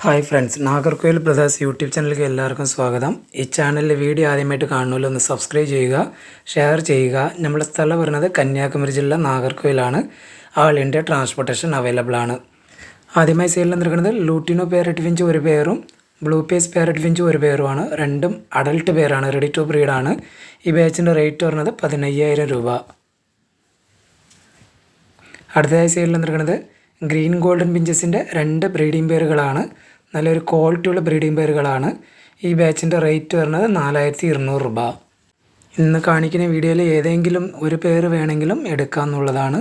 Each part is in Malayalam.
Hi friends, Nagercoil brothers YouTube ചാനലിലേക്ക് എല്ലാവർക്കും സ്വാഗതം. ഈ ചാനലിലെ വീഡിയോ ആദ്യമായിട്ട് കാണുമല്ലോ, ഒന്ന് സബ്സ്ക്രൈബ് ചെയ്യുക, ഷെയർ ചെയ്യുക. നമ്മുടെ സ്ഥലം പറയുന്നത് കന്യാകുമാരി ജില്ല നാഗർകോയിലാണ്. ആൾ ഇന്ത്യ ട്രാൻസ്പോർട്ടേഷൻ അവൈലബിൾ ആണ്. ആദ്യമായി സെയിലിൽ നിൽക്കുന്നത് ലൂട്ടിനോ പാരറ്റ് ഫിഞ്ച് ഒരു പേരും ബ്ലൂ പേസ് പാരറ്റ് ഫിഞ്ച് ഒരു പേരുമാണ്. രണ്ടും അഡൽട്ട് പേരാണ്, റെഡി ടു ബ്രീഡാണ്. ഈ ബാച്ചിൻ്റെ റേറ്റ് പറയുന്നത് 15,000 രൂപ. അടുത്തതായി സെയിലിൽ നിൽക്കുന്നത് ഗ്രീൻ ഗോൾഡൻ പിഞ്ചസിൻ്റെ 2 ബ്രീഡിംഗ് പേരുകളാണ്. നല്ലൊരു ക്വാളിറ്റിയുള്ള ബ്രീഡിംഗ് പേരുകളാണ്. ഈ ബാച്ചിൻ്റെ റേറ്റ് വരുന്നത് 4,200 രൂപ. ഇന്ന് കാണിക്കുന്ന വീഡിയോയിൽ ഏതെങ്കിലും ഒരു പേര് വേണമെങ്കിലും എടുക്കാമെന്നുള്ളതാണ്.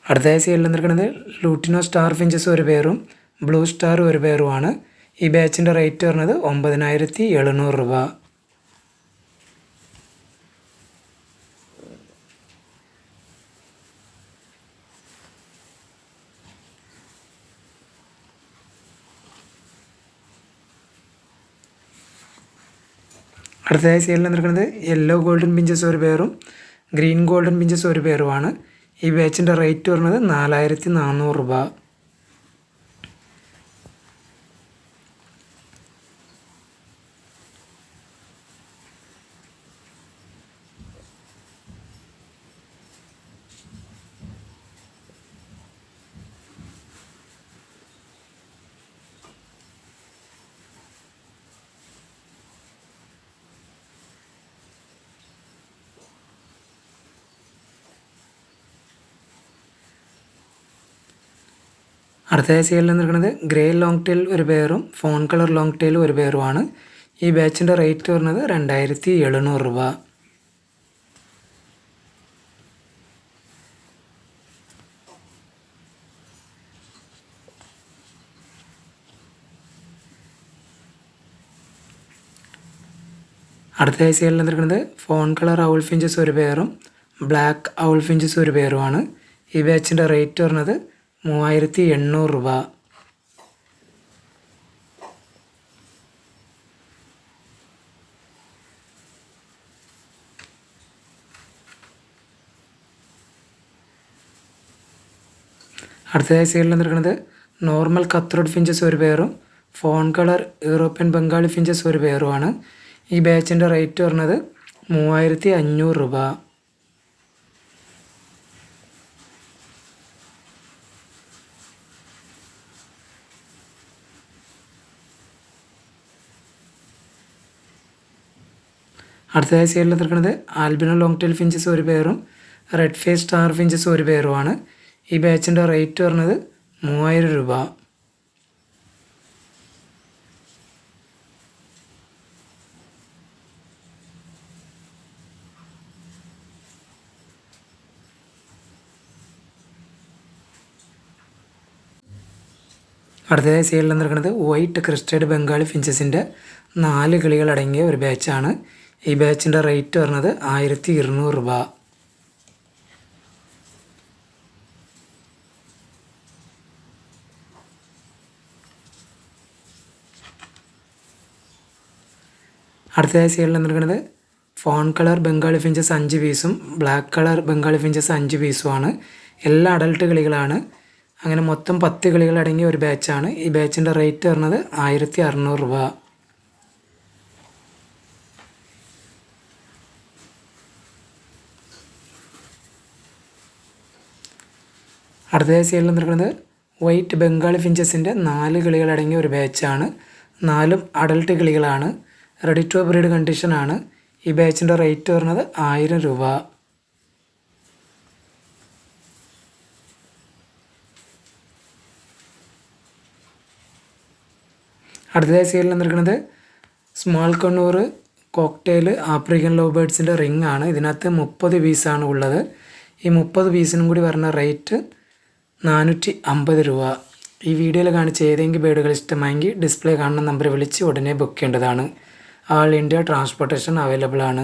അടുത്തതായി സെയിലിൽ നിൽക്കുന്നത് ലൂട്ടിനോ സ്റ്റാർ ഫിഞ്ചസ് ഒരു പേരും ബ്ലൂ സ്റ്റാർ ഒരു പേരുമാണ്. ഈ ബാച്ചിൻ്റെ റേറ്റ് വരുന്നത് 9,700 രൂപ. അടുത്തതായി സെയിലിൽ നിൽക്കുന്നത് യെല്ലോ ഗോൾഡൻ പിഞ്ചസ് ഒരു പേരും ഗ്രീൻ ഗോൾഡൻ പിഞ്ചസ് ഒരു പേരുമാണ്. ഈ ബാച്ചിൻ്റെ റേറ്റ് വരുന്നത് 4,400 രൂപ. അടുത്തതായി സെയിലിൽ നിൽക്കുന്നത് ഗ്രേ ലോങ് ടെയിൽ ഒരു പേരും ഫോൺ കളർ ലോങ് ടെയിൽ ഒരു പേരുമാണ്. ഈ ബാച്ചിൻ്റെ റേറ്റ് വരുന്നത് 2,700 രൂപ. അടുത്തതായി സെയിലിൽ നിൽക്കുന്നത് ഫോൺ കളർ ഔൾ ഫിഞ്ചസ് ഒരു പേരും ബ്ലാക്ക് ഔൾ ഫിഞ്ചസ് ഒരു പേരുമാണ്. ഈ ബാച്ചിൻ്റെ റേറ്റ് വരുന്നത് 3,800 രൂപ. അടുത്തതായി സെയിലിൽ നിൽക്കുന്നത് നോർമൽ കത്രോഡ് ഫിഞ്ചസ് ഒരു പേരും phone colour European Bengali finches ഒരു പേരുമാണ്. ഈ ബാച്ചിൻ്റെ റേറ്റ് വരുന്നത് 3,500 രൂപ. അടുത്തതായി സെയിലിൽ നിൽക്കുന്നത് ആൽബിനോ ലോങ് ടെയിൽ ഫിഞ്ചസ് ഒരു പേരും റെഡ് ഫേസ് സ്റ്റാർ ഫിഞ്ചസ് ഒരു പേരുമാണ്. ഈ ബാച്ചിൻ്റെ റേറ്റ് വരുന്നത് 3,000 രൂപ. അടുത്തതായി സെയിലിൽ നിൽക്കുന്നത് വൈറ്റ് ക്രിസ്റ്റഡ് ബംഗാളി ഫിഞ്ചസിൻ്റെ 4 കിളികളടങ്ങിയ ഒരു ബാച്ചാണ്. ഈ ബാച്ചിൻ്റെ റേറ്റ് വരുന്നത് 1,200 രൂപ. അടുത്തതായി സെയിലിൽ നിൽക്കുന്നത് ഫോൺ കളർ ബംഗാളി ഫിഞ്ചസ് 5 പീസും ബ്ലാക്ക് കളർ ബംഗാളി ഫിഞ്ചസ് 5 പീസുമാണ്. എല്ലാ അഡൽട്ട് കിളികളാണ്. അങ്ങനെ മൊത്തം 10 കിളികളടങ്ങിയ ഒരു ബാച്ചാണ്. ഈ ബാച്ചിൻ്റെ റേറ്റ് വരുന്നത് 1,600 രൂപ. അടുത്തതായി സെയിലിൽ നിൽക്കുന്നത് വൈറ്റ് ബംഗാളി ഫിഞ്ചസിൻ്റെ 4 കിളികളടങ്ങിയ ഒരു ബാച്ചാണ്. 4ഉം അഡൽട്ട് കിളികളാണ്. റെഡി ടു ബ്രീഡ് കണ്ടീഷനാണ്. ഈ ബാച്ചിൻ്റെ റേറ്റ് വരുന്നത് 1,000 രൂപ. അടുത്തതായി സെയിലിൽ നിൽക്കുന്നത് small Kannur cocktail African love ബേർഡ്സിൻ്റെ റിംഗ് ആണ്. ഇതിനകത്ത് 30 പീസാണ് ഉള്ളത്. ഈ 30 പീസിനും കൂടി വരുന്ന റേറ്റ് 450 രൂപ. ഈ വീഡിയോയിൽ കാണിച്ച ഏതെങ്കിലും ബേഡുകൾ ഇഷ്ടമായെങ്കിൽ ഡിസ്പ്ലേ കാണുന്ന നമ്പർ വിളിച്ച് ഉടനെ ബുക്ക് ചെയ്യേണ്ടതാണ്. ആൾ ഇന്ത്യ ട്രാൻസ്പോർട്ടേഷൻ അവൈലബിൾ ആണ്.